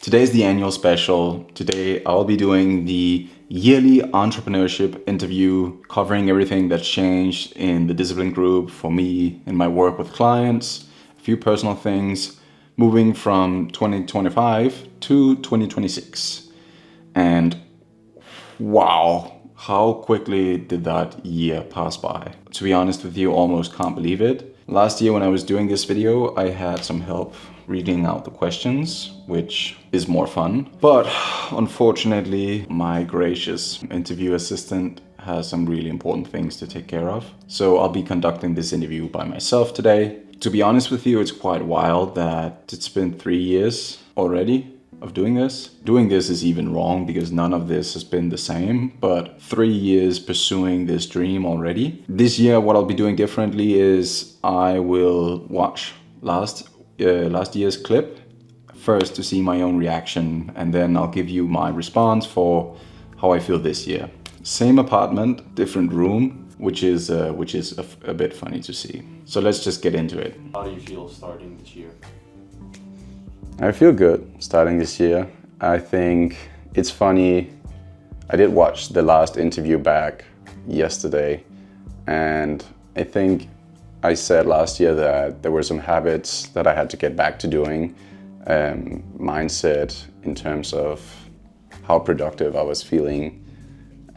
Today's the annual special. Today I'll be doing the yearly entrepreneurship interview, covering everything that's changed in the discipline group for me in my work with clients, a few personal things, moving from 2025 to 2026. And wow, how quickly did that year pass by? To be honest with you, almost can't believe it. Last year when I was doing this video, I had some help reading out the questions, which is more fun. But unfortunately, my gracious interview assistant has some really important things to take care of. So I'll be conducting this interview by myself today. To be honest with you, it's quite wild that it's been 3 years already of doing this. Doing this is even wrong because none of this has been the same, but 3 years pursuing this dream already. This year, what I'll be doing differently is I will watch last year's clip first to see my own reaction, and then I'll give you my response for how I feel this year. Same apartment, different room, which is a bit funny to see. So let's just get into it. How do you feel starting this year? I feel good starting this year. I think it's funny. I did watch the last interview back yesterday, and I think I said last year that there were some habits that I had to get back to doing. Mindset in terms of how productive I was feeling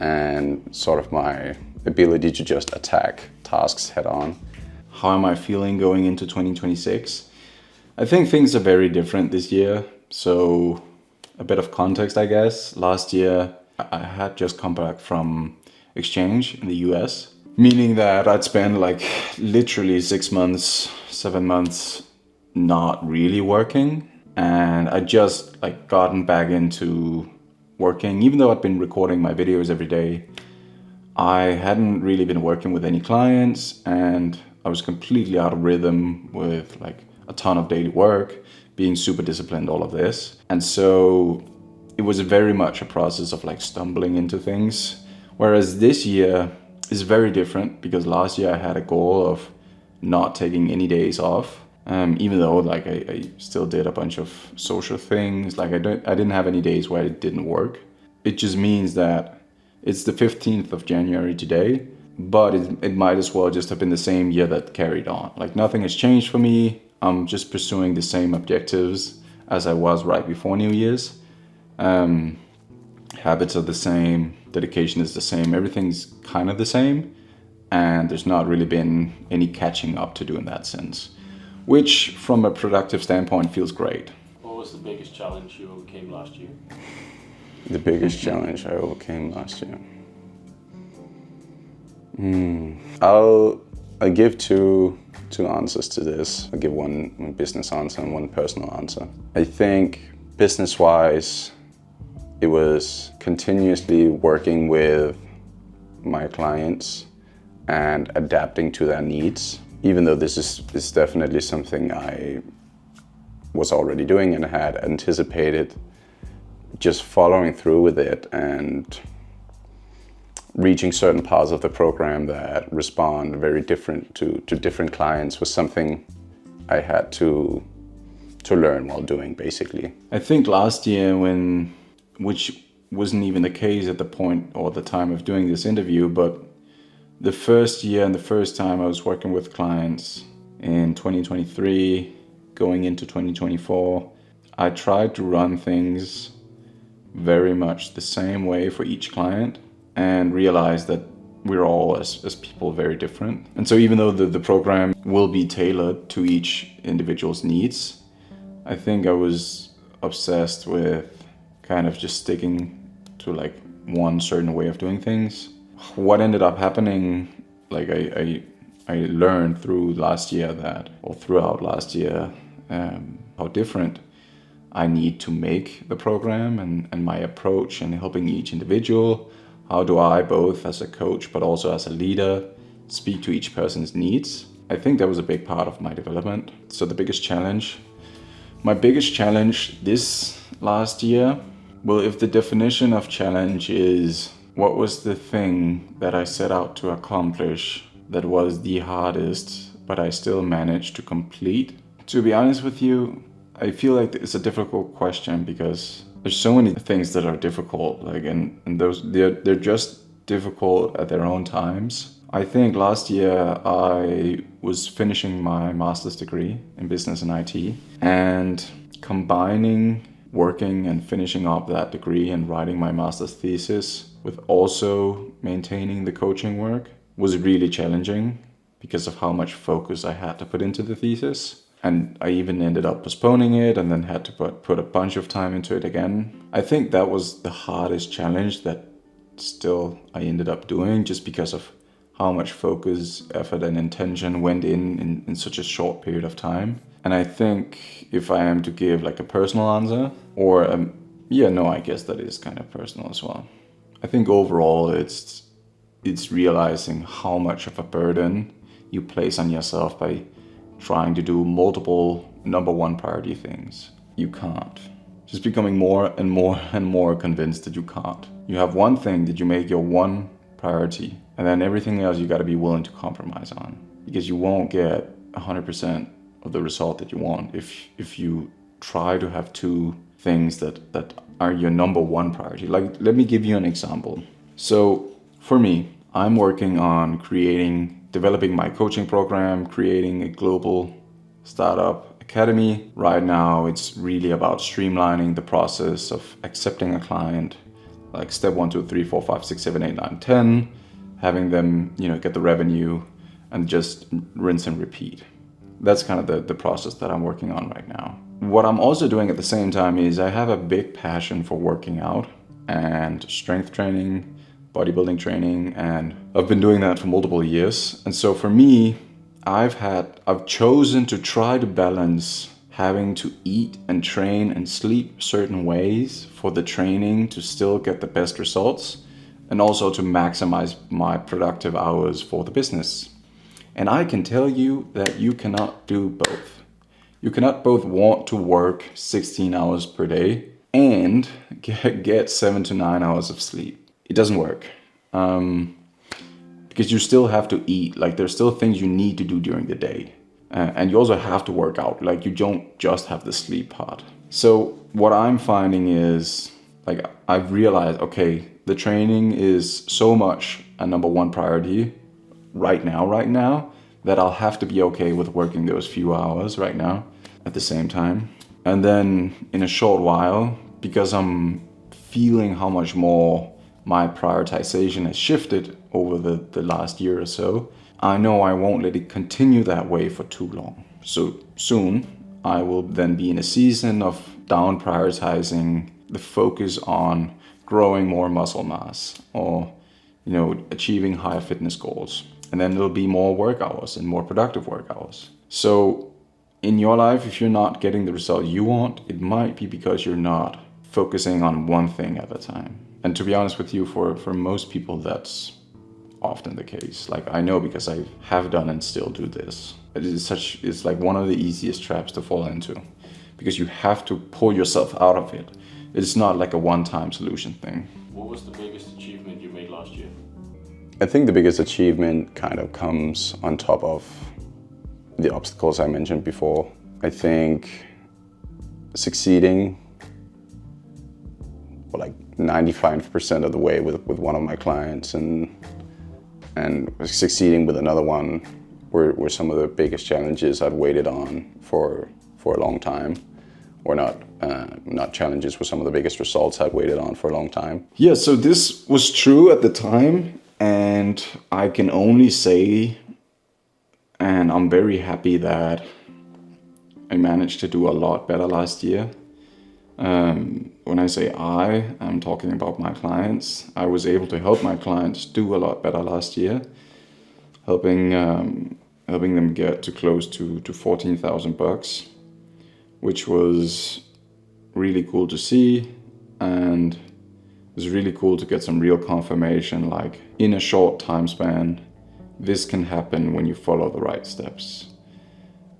and sort of my ability to just attack tasks head on. How am I feeling going into 2026? I think things are very different this year. So a bit of context, I guess. Last year, I had just come back from exchange in the US, meaning that I'd spent like literally 6 months, 7 months not really working. And I just like gotten back into working, even though I'd been recording my videos every day. I hadn't really been working with any clients, and I was completely out of rhythm with like a ton of daily work, being super disciplined, all of this. And so it was very much a process of like stumbling into things. Whereas this year is very different because last year I had a goal of not taking any days off. Even though like I still did a bunch of social things, like I didn't have any days where it didn't work. It just means that it's the 15th of January today, but it might as well just have been the same year that carried on. Like nothing has changed for me. I'm just pursuing the same objectives as I was right before New Year's. Habits are the same, dedication is the same, everything's kind of the same, and there's not really been any catching up to do in that sense, which from a productive standpoint feels great. What was the biggest challenge you overcame last year? The biggest challenge I overcame last year. I'll give two answers to this. I'll give one business answer and one personal answer. I think business-wise, it was continuously working with my clients and adapting to their needs. Even though this is definitely something I was already doing and had anticipated, just following through with it and reaching certain parts of the program that respond very different to different clients was something I had to learn while doing, basically. I think last year which wasn't even the case at the point or the time of doing this interview, but the first year and the first time I was working with clients in 2023, going into 2024, I tried to run things very much the same way for each client and realized that we're all as people very different. And so even though the program will be tailored to each individual's needs, I think I was obsessed with kind of just sticking to like one certain way of doing things. What ended up happening, like I learned throughout last year how different I need to make the program and my approach in helping each individual. How do I, both as a coach but also as a leader, speak to each person's needs? I think that was a big part of my development. So my biggest challenge this last year, well, if the definition of challenge is what was the thing that I set out to accomplish that was the hardest, but I still managed to complete? To be honest with you, I feel like it's a difficult question because there's so many things that are difficult, like, and those they're just difficult at their own times. I think last year I was finishing my master's degree in business and IT, and combining working and finishing up that degree and writing my master's thesis with also maintaining the coaching work was really challenging because of how much focus I had to put into the thesis. And I even ended up postponing it and then had to put a bunch of time into it again. I think that was the hardest challenge that still I ended up doing, just because of how much focus, effort, and intention went in such a short period of time. And I think if I am to give like a personal answer, or I guess that is kind of personal as well. I think overall it's realizing how much of a burden you place on yourself by trying to do multiple number one priority things. You can't. Just becoming more and more and more convinced that you can't. You have one thing that you make your one priority, and then everything else you got to be willing to compromise on, because you won't get 100% of the result that you want if you try to have two things that are your number one priority. Like, let me give you an example. So for me, I'm working on developing my coaching program, creating a global startup academy. Right now, it's really about streamlining the process of accepting a client, like step 1, 2, 3, 4, 5, 6, 7, 8, 9, 10, having them, get the revenue and just rinse and repeat. That's kind of the process that I'm working on right now. What I'm also doing at the same time is I have a big passion for working out and strength training, bodybuilding training, and I've been doing that for multiple years. And so for me, I've chosen to try to balance having to eat and train and sleep certain ways for the training to still get the best results, and also to maximize my productive hours for the business. And I can tell you that you cannot do both. You cannot both want to work 16 hours per day and get 7 to 9 hours of sleep. It doesn't work, because you still have to eat. Like, there's still things you need to do during the day, and you also have to work out. Like, you don't just have the sleep part. So what I'm finding is, like, I've realized, okay, the training is so much a number one priority right now that I'll have to be okay with working those few hours right now at the same time. And then in a short while, because I'm feeling how much more my prioritization has shifted over the last year or so, I know I won't let it continue that way for too long. So soon I will then be in a season of down prioritizing the focus on growing more muscle mass, or achieving higher fitness goals. And then there'll be more work hours and more productive work hours. So in your life, if you're not getting the result you want, it might be because you're not focusing on one thing at a time. And to be honest with you, for most people, that's often the case. Like, I know, because I have done and still do this. It's like one of the easiest traps to fall into, because you have to pull yourself out of it. It's not like a one-time solution thing. What was the biggest achievement you made last year? I think the biggest achievement kind of comes on top of the obstacles I mentioned before. I think succeeding like 95% of the way with one of my clients, and succeeding with another one were some of the biggest challenges I'd waited on for a long time. Or not challenges, were some of the biggest results I'd waited on for a long time. Yeah, so this was true at the time, and I can only say, and I'm very happy that I managed to do a lot better last year. When I say I'm talking about my clients. I was able to help my clients do a lot better last year, helping them get to close to $14,000, which was really cool to see, and it was really cool to get some real confirmation, like, in a short time span, this can happen when you follow the right steps.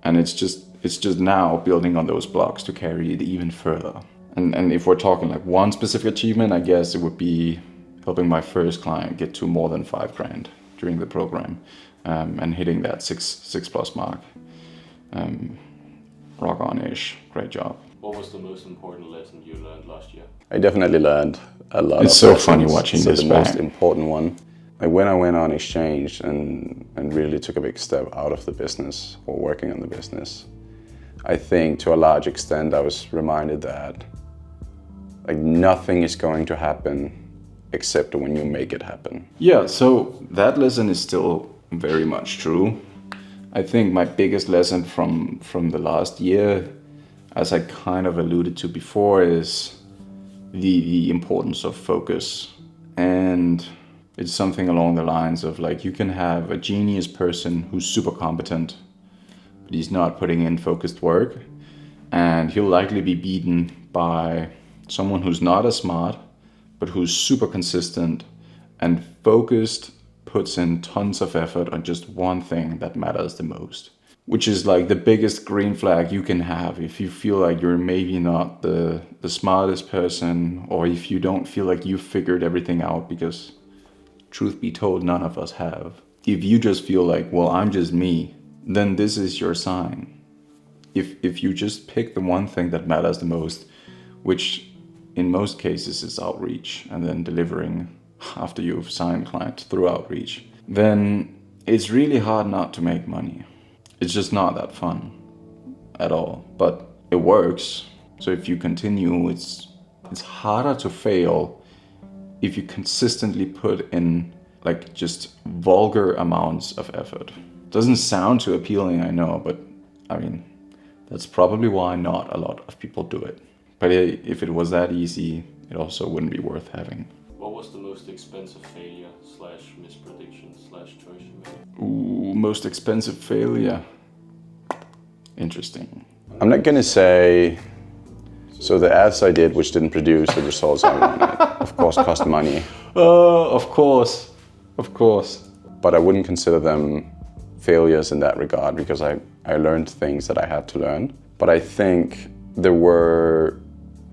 And it's just now building on those blocks to carry it even further. And if we're talking like one specific achievement, I guess it would be helping my first client get to more than $5,000 during the program, and hitting that six plus mark. rock on-ish. Great job. What was the most important lesson you learned last year? I definitely learned a lot. It's of so lessons. funny watching So this the back. most important one, like when I went on exchange and really took a big step out of the business or working on the business, I think to a large extent I was reminded that like nothing is going to happen except when you make it happen. Yeah, so that lesson is still very much true. I think my biggest lesson from the last year, as I kind of alluded to before, is the importance of focus. And it's something along the lines of like, you can have a genius person who's super competent, but he's not putting in focused work, and he'll likely be beaten by someone who's not as smart, but who's super consistent and focused, puts in tons of effort on just one thing that matters the most, which is like the biggest green flag you can have if you feel like you're maybe not the smartest person, or if you don't feel like you've figured everything out, because truth be told, none of us have. If you just feel like, well, I'm just me, then this is your sign. If you just pick the one thing that matters the most, which in most cases is outreach and then delivering after you've signed clients through outreach, then it's really hard not to make money. It's just not that fun at all, but it works. So if you continue, it's harder to fail if you consistently put in like just vulgar amounts of effort. Doesn't sound too appealing, I know, but I mean, that's probably why not a lot of people do it. But if it was that easy, it also wouldn't be worth having. What was the most expensive failure / misprediction / choice you made? Ooh, most expensive failure. Interesting. I'm not gonna say, so the ads I did which didn't produce the results I wanted, of course cost money. Of course. But I wouldn't consider them failures in that regard because I learned things that I had to learn. But I think there were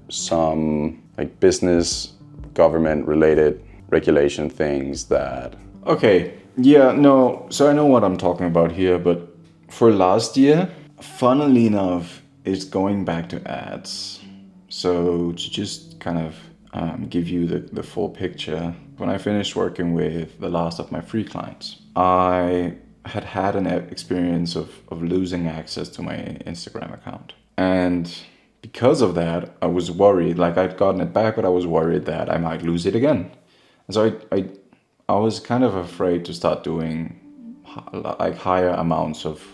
some like business, government related regulation things that... Okay, yeah, no, so I know what I'm talking about here, but for last year, funnily enough, it's going back to ads. So to just kind of give you the full picture, when I finished working with the last of my free clients, I had an experience of losing access to my Instagram account. And because of that, I was worried, like I'd gotten it back, but I was worried that I might lose it again. And so I was kind of afraid to start doing like higher amounts of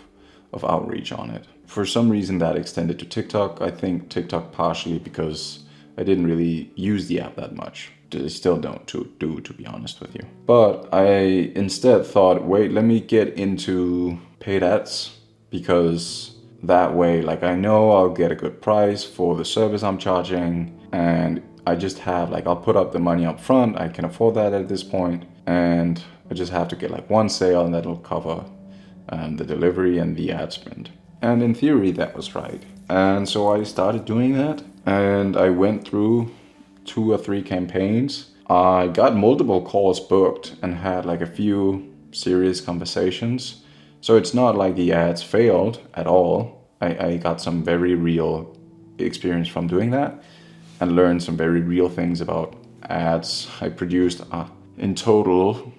outreach on it. For some reason that extended to TikTok. I think TikTok partially because I didn't really use the app that much. I still don't to be honest with you. But I instead thought, wait, let me get into paid ads, because that way, like I know I'll get a good price for the service I'm charging, and I just have like, I'll put up the money up front, I can afford that at this point, and I just have to get like one sale and that'll cover the delivery and the ad spend. And in theory that was right. And so I started doing that, and I went through 2 or 3 campaigns. I got multiple calls booked and had like a few serious conversations. So it's not like the ads failed at all. I got some very real experience from doing that and learned some very real things about ads. I produced in total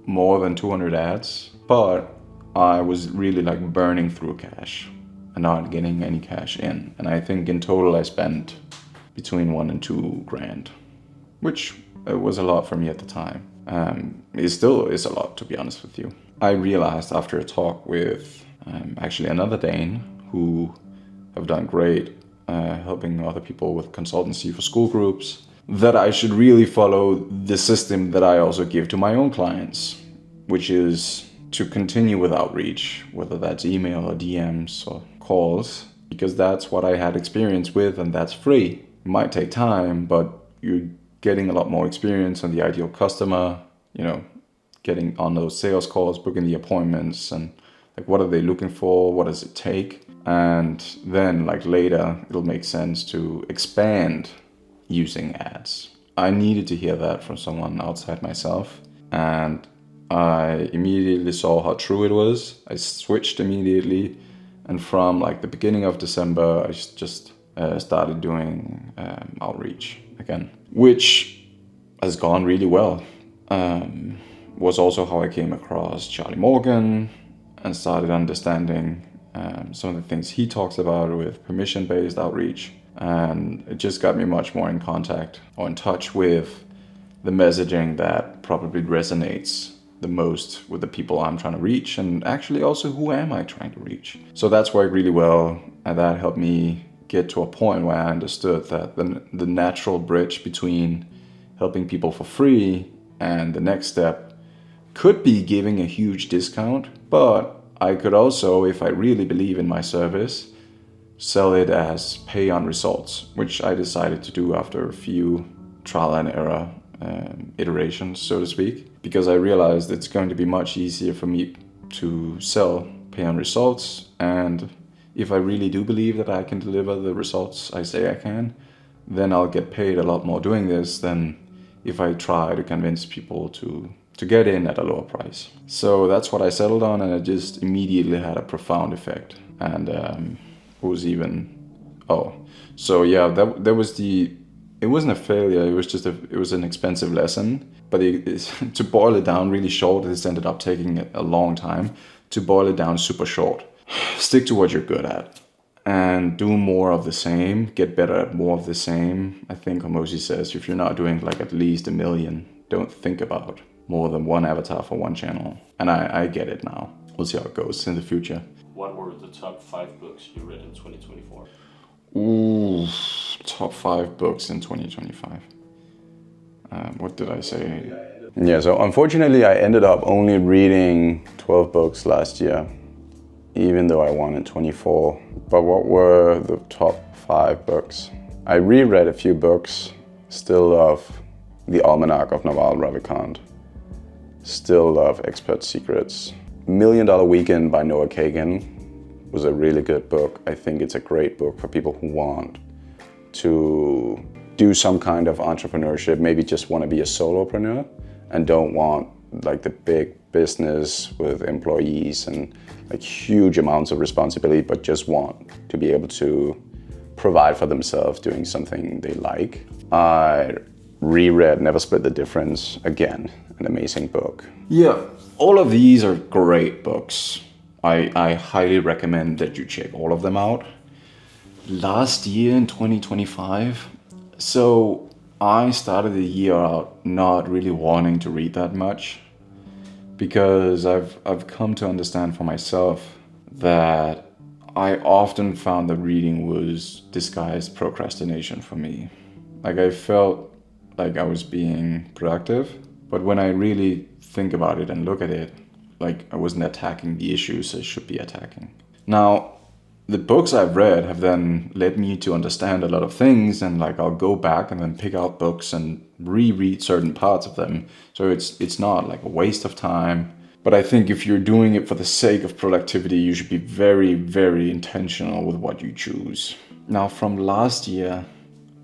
more than 200 ads, but I was really like burning through cash and not getting any cash in. And I think in total I spent between 1 and 2 grand, which was a lot for me at the time. It still is a lot, to be honest with you. I realized after a talk with actually another Dane who have done great helping other people with consultancy for school groups, that I should really follow the system that I also give to my own clients, which is to continue with outreach, whether that's email or DMs or calls, because that's what I had experience with and that's free. It might take time, but you're getting a lot more experience on the ideal customer, you know, getting on those sales calls, booking the appointments, and like what are they looking for, what does it take? And then like later it'll make sense to expand using ads. I needed to hear that from someone outside myself, and I immediately saw how true it was. I switched immediately And from like the beginning of December, I just started doing outreach again, which has gone really well. Was also how I came across Charlie Morgan and started understanding some of the things he talks about with permission-based outreach. And it just got me much more in contact or in touch with the messaging that probably resonates the most with the people I'm trying to reach, and actually also who am I trying to reach. So that's worked really well, and that helped me get to a point where I understood that the natural bridge between helping people for free and the next step could be giving a huge discount, but I could also, if I really believe in my service, sell it as pay on results, which I decided to do after a few trial and error iterations, so to speak, because I realized it's going to be much easier for me to sell pay on results. And if I really do believe that I can deliver the results I say I can, then I'll get paid a lot more doing this than if I try to convince people to get in at a lower price. So that's what I settled on, and it just immediately had a profound effect. And it wasn't a failure, it was an expensive lesson. But to boil it down really short, this ended up taking a long time. To boil it down super short, stick to what you're good at and do more of the same, get better at more of the same. I think Hormozi says, if you're not doing like at least 1 million, don't think about more than one avatar for one channel. And I get it now. We'll see how it goes in the future. What were the top 5 books you read in 2024? Ooh, top 5 books in 2025. What did I say? Yeah, so unfortunately I ended up only reading 12 books last year, even though I wanted 24. But what were the top 5 books? I reread a few books. Still love The Almanac of Naval Ravikant. Still love Expert Secrets. $1 Million Weekend by Noah Kagan was a really good book. I think it's a great book for people who want to do some kind of entrepreneurship, maybe just want to be a solopreneur and don't want like the big business with employees and like huge amounts of responsibility, but just want to be able to provide for themselves doing something they like. I reread Never Split the Difference, again, an amazing book. Yeah, all of these are great books. I highly recommend that you check all of them out. Last year in 2025, so I started the year out not really wanting to read that much, because I've come to understand for myself that I often found that reading was disguised procrastination for me. Like I felt like I was being productive, but when I really think about it and look at it, like I wasn't attacking the issues I should be attacking. Now, the books I've read have then led me to understand a lot of things, and like I'll go back and then pick out books and reread certain parts of them. So it's not like a waste of time. But I think if you're doing it for the sake of productivity, you should be very, very intentional with what you choose. Now, from last year,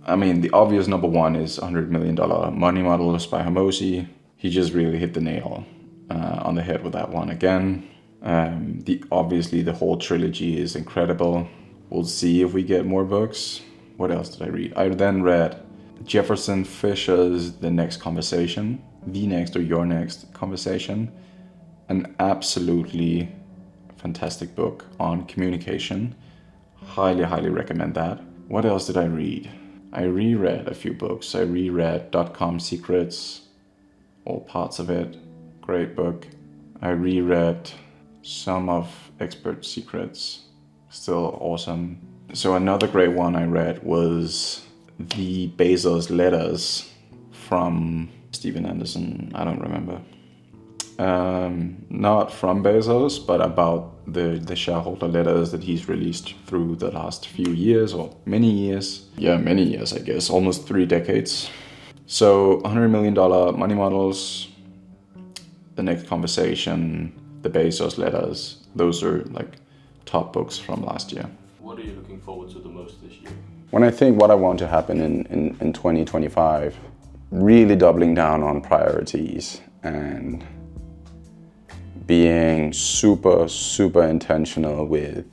I mean, the obvious number one is $100 Million Money Models by Hormozi. He just really hit the nail on the head with that one again. Obviously the whole trilogy is incredible. We'll see if we get more books. What else did I read? I then read Jefferson Fisher's The Next Conversation, The Next or Your Next Conversation. An absolutely fantastic book on communication. Highly, highly recommend that. What else did I read? I reread a few books. I reread .com Secrets, all parts of it. Great book. I reread some of Expert Secrets, still awesome. So another great one I read was the Bezos letters from Steven Anderson. I don't remember. Not from Bezos, but about the shareholder letters that he's released through the last few years or many years. Yeah, many years, I guess, almost 3 decades. So $100 Million Money Models, The Next Conversation, the Bezos letters, those are like top books from last year. What are you looking forward to the most this year? When I think what I want to happen in 2025, really doubling down on priorities and being super, super intentional with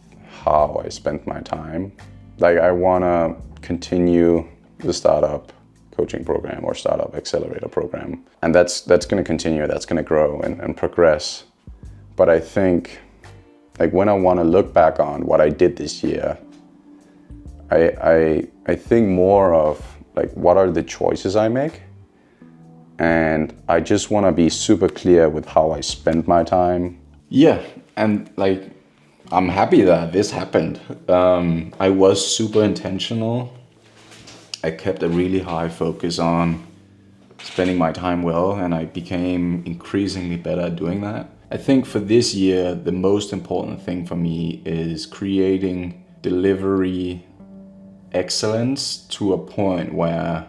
how I spend my time. Like I want to continue the startup coaching program or startup accelerator program. And that's going to continue, that's going to grow and progress. But I think like when I want to look back on what I did this year, I think more of like what are the choices I make? And I just want to be super clear with how I spend my time. Yeah, and like I'm happy that this happened. I was super intentional. I kept a really high focus on spending my time well, and I became increasingly better at doing that. I think for this year, the most important thing for me is creating delivery excellence to a point where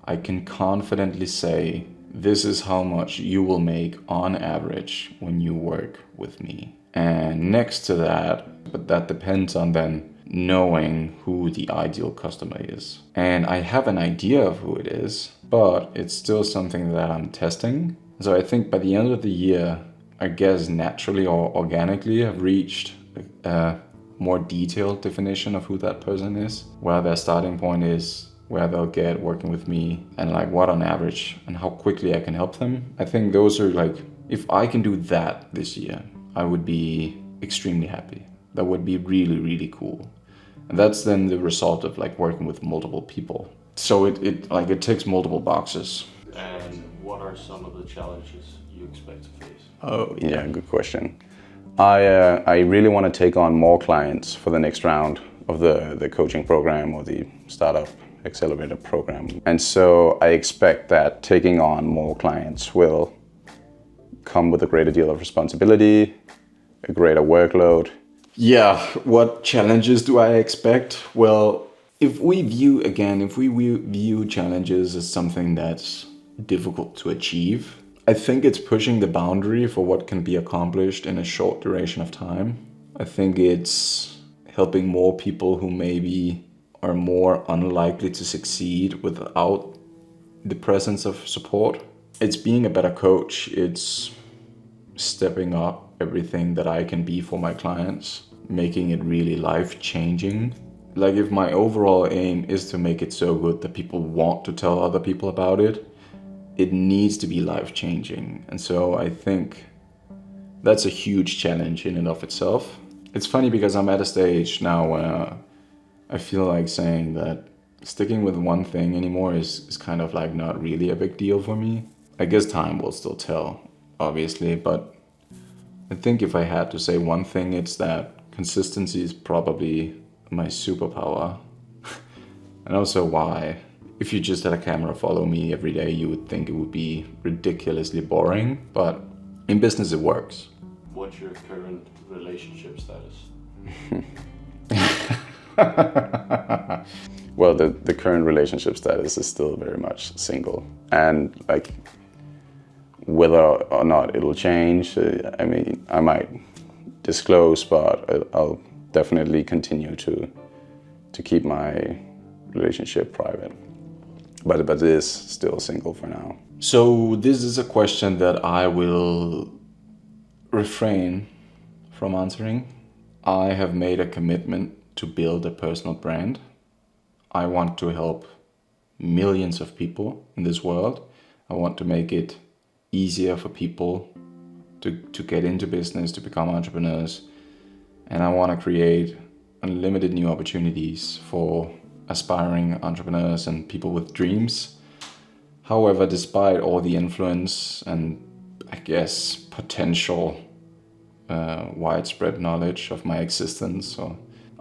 I can confidently say, this is how much you will make on average when you work with me. And next to that, but that depends on then knowing who the ideal customer is. And I have an idea of who it is, but it's still something that I'm testing. So I think by the end of the year, I guess naturally or organically, I've reached a more detailed definition of who that person is, where their starting point is, where they'll get working with me, and like what on average and how quickly I can help them. I think those are like, if I can do that this year, I would be extremely happy. That would be really, really cool. And that's then the result of like working with multiple people. So it ticks multiple boxes. And what are some of the challenges you expect to face? Oh Yeah, good question. I really want to take on more clients for the next round of the coaching program or the startup accelerator program. And so I expect that taking on more clients will come with a greater deal of responsibility, a greater workload. Yeah, what challenges do I expect? Well, if we view challenges as something that's difficult to achieve, I think it's pushing the boundary for what can be accomplished in a short duration of time. I think it's helping more people who maybe are more unlikely to succeed without the presence of support. It's being a better coach. It's stepping up everything that I can be for my clients, making it really life-changing. Like if my overall aim is to make it so good that people want to tell other people about it, it needs to be life-changing. And so I think that's a huge challenge in and of itself. It's funny because I'm at a stage now where I feel like saying that sticking with one thing anymore is kind of like not really a big deal for me. I guess time will still tell, obviously, but I think if I had to say one thing, it's that consistency is probably my superpower. And also why, if you just had a camera follow me every day, you would think it would be ridiculously boring, but in business it works. What's your current relationship status? Well, the current relationship status is still very much single. And like whether or not it'll change, I mean, I might disclose, but I'll definitely continue to keep my relationship private. But it is still single for now. So this is a question that I will refrain from answering. I have made a commitment to build a personal brand. I want to help millions of people in this world. I want to make it easier for people to get into business, to become entrepreneurs. And I want to create unlimited new opportunities for aspiring entrepreneurs and people with dreams. However, despite all the influence and I guess potential widespread knowledge of my existence,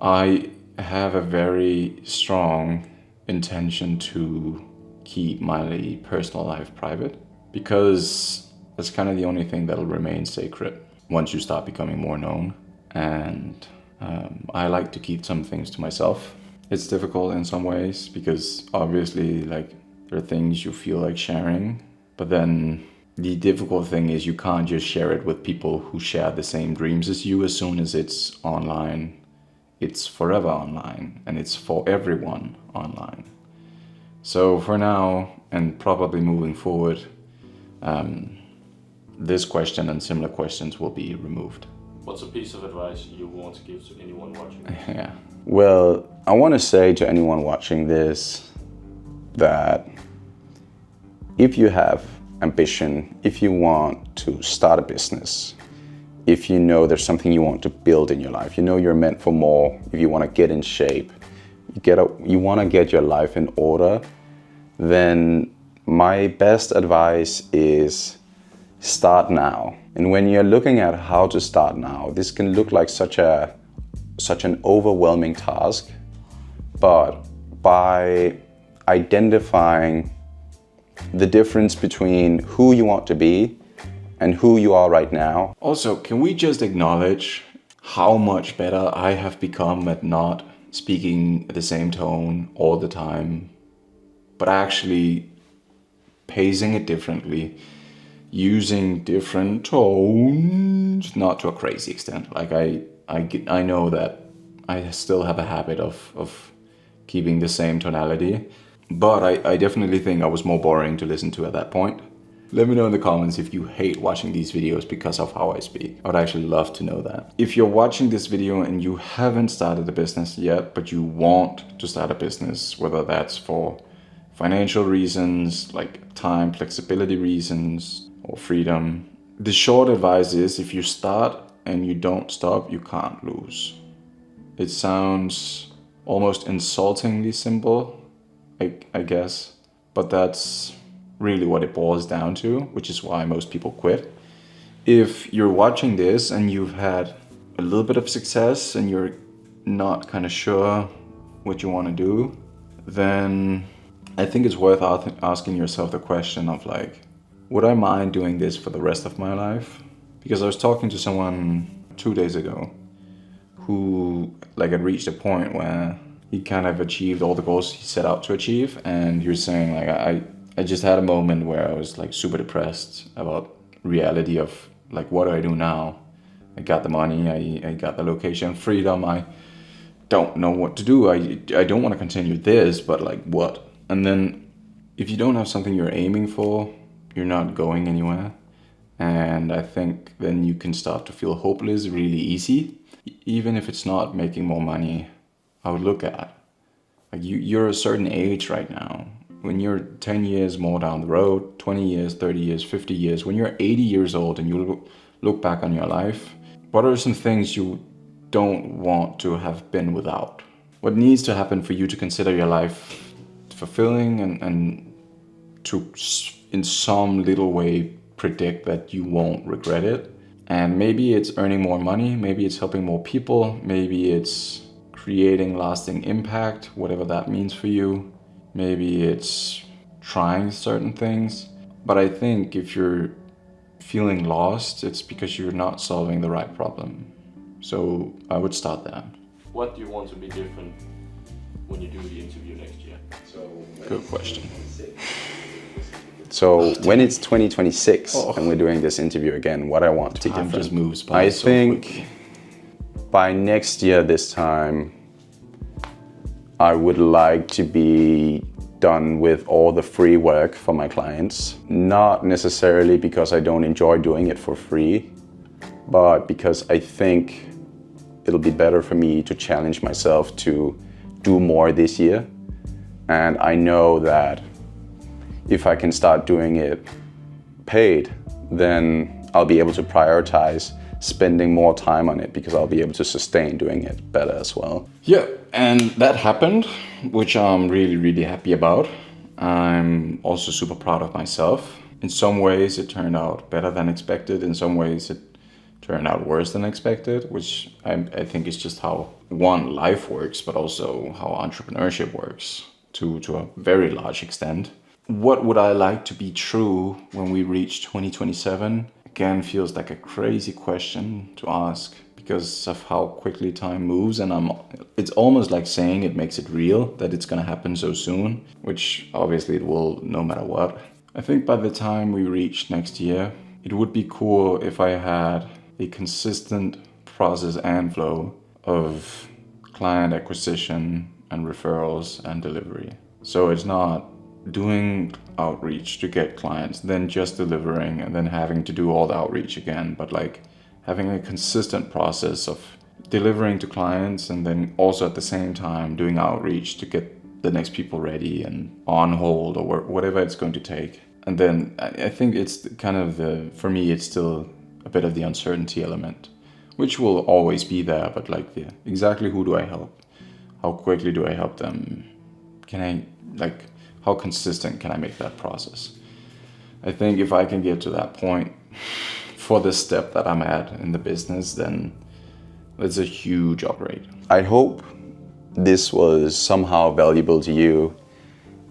I have a very strong intention to keep my personal life private, because that's kind of the only thing that'll remain sacred once you start becoming more known. And I like to keep some things to myself. It's difficult in some ways because obviously like there are things you feel like sharing, but then the difficult thing is you can't just share it with people who share the same dreams as you. As soon as it's online, it's forever online and it's for everyone online. So for now, and probably moving forward, this question and similar questions will be removed. What's a piece of advice you want to give to anyone watching this? Yeah. Well, I want to say to anyone watching this that if you have ambition, if you want to start a business, if you know there's something you want to build in your life, you know you're meant for more, if you want to get in shape, you want to get your life in order, then my best advice is start now. And when you're looking at how to start now, this can look like such an overwhelming task, but by identifying the difference between who you want to be and who you are right now. Also, can we just acknowledge how much better I have become at not speaking at the same tone all the time, but actually pacing it differently, using different tones, not to a crazy extent. Like I know that I still have a habit of keeping the same tonality, but I definitely think I was more boring to listen to at that point. Let me know in the comments if you hate watching these videos because of how I speak. I would actually love to know that. If you're watching this video and you haven't started a business yet, but you want to start a business, whether that's for financial reasons, like time, flexibility reasons, or freedom, the short advice is if you start and you don't stop, you can't lose. It sounds almost insultingly simple, I guess, but that's really what it boils down to, which is why most people quit. If you're watching this and you've had a little bit of success and you're not kind of sure what you want to do, then I think it's worth asking yourself the question of like, would I mind doing this for the rest of my life? Because I was talking to someone 2 days ago who like had reached a point where he kind of achieved all the goals he set out to achieve, and he was saying like, I just had a moment where I was like super depressed about reality of like, what do I do now? I got the money, I got the location, freedom, I don't know what to do. I don't want to continue this, but like what? And then if you don't have something you're aiming for, you're not going anywhere. And I think then you can start to feel hopeless really easy. Even if it's not making more money, I would look at like you're a certain age right now. When you're 10 years more down the road, 20 years, 30 years, 50 years, when you're 80 years old and you look back on your life, what are some things you don't want to have been without? What needs to happen for you to consider your life fulfilling and to in some little way predict that you won't regret it? And maybe it's earning more money, maybe it's helping more people, maybe it's creating lasting impact, whatever that means for you. Maybe it's trying certain things. But I think if you're feeling lost, it's because you're not solving the right problem. So I would start there. What do you want to be different when you do the interview next year? Good question. So when it's 2026 and we're doing this interview again, what I want to be Time different. just moves by I so think quickly. by next year this time, I would like to be done with all the free work for my clients. Not necessarily because I don't enjoy doing it for free, but because I think it'll be better for me to challenge myself to do more this year. And I know that if I can start doing it paid, then I'll be able to prioritize spending more time on it because I'll be able to sustain doing it better as well. Yeah, and that happened, which I'm really, really happy about. I'm also super proud of myself. In some ways, it turned out better than expected. In some ways, it turned out worse than expected, which I think is just how one, life works, but also how entrepreneurship works to a very large extent. What would I like to be true when we reach 2027? Again, feels like a crazy question to ask because of how quickly time moves, and it's almost like saying it makes it real that it's gonna happen so soon, which obviously it will no matter what. I think by the time we reach next year, it would be cool if I had a consistent process and flow of client acquisition and referrals and delivery. So it's not doing outreach to get clients, then just delivering and then having to do all the outreach again, but like having a consistent process of delivering to clients and then also at the same time doing outreach to get the next people ready and on hold or whatever it's going to take. And then I think it's kind of for me, it's still a bit of the uncertainty element, which will always be there, but like exactly who do I help? How quickly do I help them? How consistent can I make that process? I think if I can get to that point for the step that I'm at in the business, then it's a huge upgrade. I hope this was somehow valuable to you.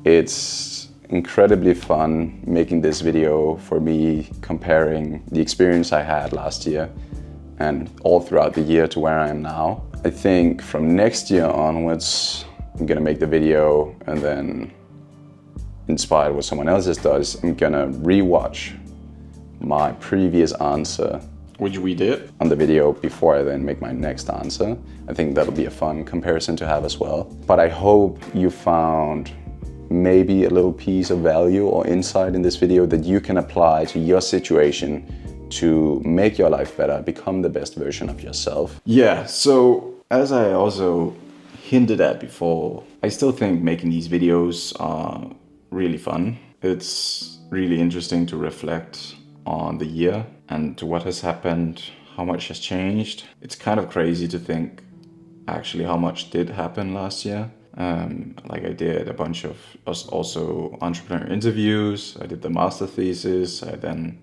It's incredibly fun making this video for me, comparing the experience I had last year and all throughout the year to where I am now. I think from next year onwards, I'm gonna make the video and then, inspired what someone else does, I'm gonna rewatch my previous answer, which we did, on the video before I then make my next answer. I think that'll be a fun comparison to have as well. But I hope you found maybe a little piece of value or insight in this video that you can apply to your situation to make your life better, become the best version of yourself. Yeah, so as I also hinted at before, I still think making these videos are really fun. It's really interesting to reflect on the year and to what has happened, how much has changed. It's kind of crazy to think actually how much did happen last year. Like I did a bunch of also entrepreneur interviews, I did the master thesis, I then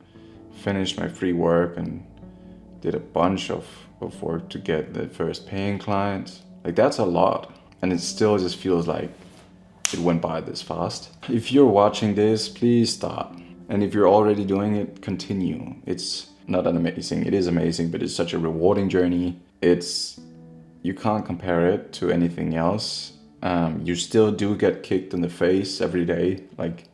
finished my free work and did a bunch of work to get the first paying clients. Like that's a lot, and it still just feels like it went by this fast. If you're watching this, please start. And if you're already doing it, continue. It's not amazing, it is amazing, but it's such a rewarding journey. You can't compare it to anything else. You still do get kicked in the face every day. Like,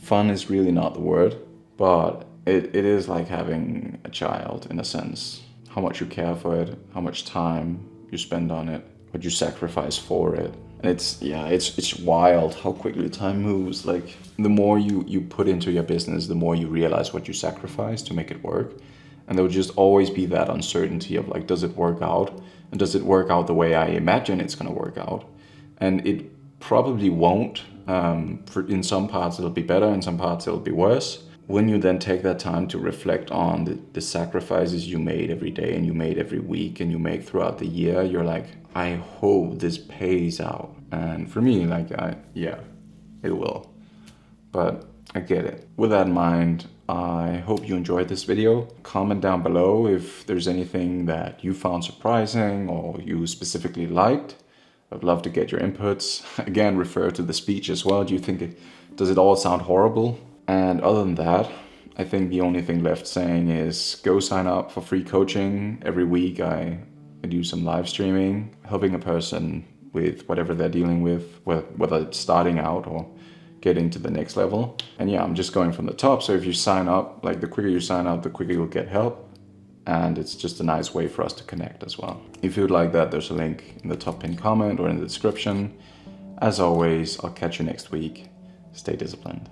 fun is really not the word, but it is like having a child in a sense. How much you care for it, how much time you spend on it, what you sacrifice for it. And it's wild how quickly time moves. Like, the more you put into your business, the more you realize what you sacrifice to make it work. And there will just always be that uncertainty of like, does it work out? And does it work out the way I imagine it's gonna work out? And it probably won't. In some parts it'll be better, in some parts it'll be worse. When you then take that time to reflect on the sacrifices you made every day and you made every week and you make throughout the year, you're like, I hope this pays out. And for me, like, yeah, it will. But I get it. With that in mind, I hope you enjoyed this video. Comment down below if there's anything that you found surprising or you specifically liked. I'd love to get your inputs. Again, refer to the speech as well. Does it all sound horrible? And other than that, I think the only thing left saying is go sign up for free coaching. Every week I do some live streaming, helping a person with whatever they're dealing with, whether it's starting out or getting to the next level. And yeah, I'm just going from the top. So if you sign up, like the quicker you sign up, the quicker you'll get help. And it's just a nice way for us to connect as well. If you'd like that, there's a link in the top pinned comment or in the description. As always, I'll catch you next week. Stay disciplined.